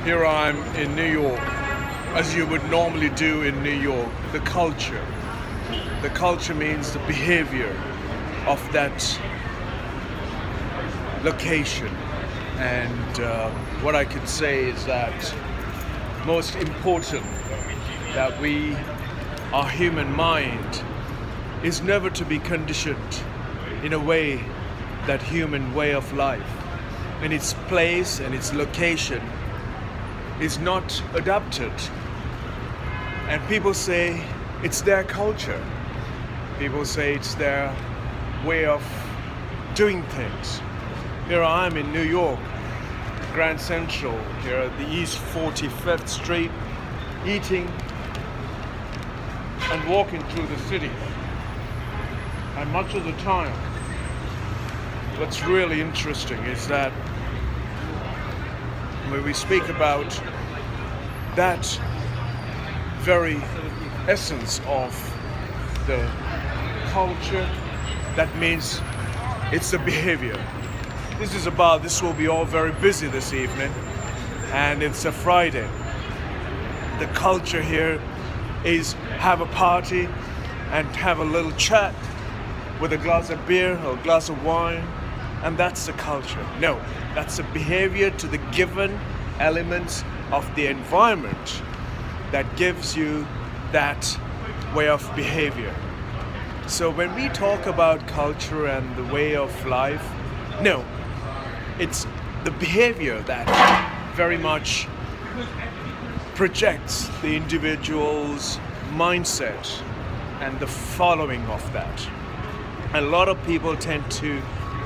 Here I'm in New York, as you would normally do in New York, the culture. The culture means the behavior of that location. And what I could say is that most important that our human mind is never to be conditioned in a way, that human way of life, in its place and its location, is not adapted. And people say it's their culture. People say it's their way of doing things. Here I am in New York, Grand Central, here at the East 45th Street, eating and walking through the city. And much of the time, what's really interesting is that when we speak about that very essence of the culture, that means it's the behavior. This will be all very busy this evening, and it's a Friday. The culture here is have a party and have a little chat with a glass of beer or a glass of wine, and that's the culture. No, that's the behavior to the given elements of the environment that gives you that way of behavior. So when we talk about culture and the way of life, no, it's the behavior that very much projects the individual's mindset and the following of that. A lot of people tend to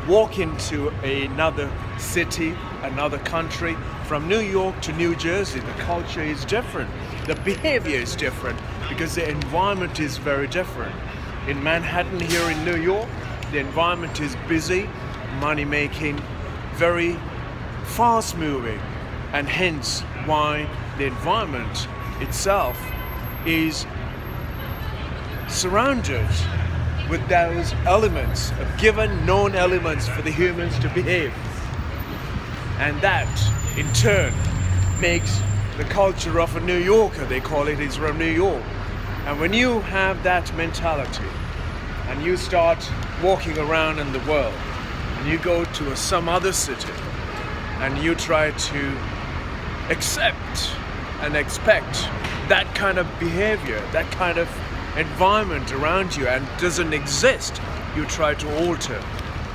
walk into another city, another country. From New York to New Jersey, the culture is different. The behavior is different because the environment is very different. In Manhattan here in New York, the environment is busy, money making, very fast moving, and hence why the environment itself is surrounded with those elements, given known elements for the humans to behave. And that in turn makes the culture of a New Yorker, they call it, is from New York. And when you have that mentality and you start walking around in the world and you go to some other city and you try to accept and expect that kind of behavior, that kind of environment around you, and doesn't exist, you try to alter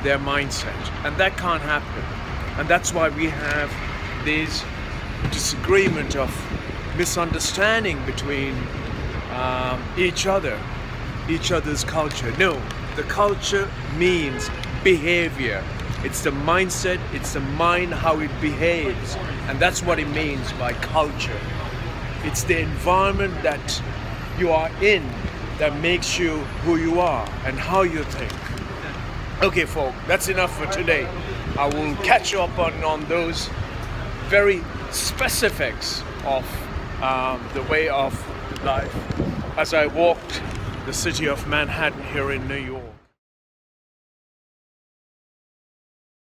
their mindset, and that can't happen. And that's why we have this disagreement of misunderstanding between each other's culture. No, the culture means behavior. It's the mindset, it's the mind, how it behaves, and that's what it means by culture. It's the environment that you are in that makes you who you are and how you think. Okay, folks, that's enough for today. I will catch you up on those very specifics of the way of life as I walked the city of Manhattan here in New York.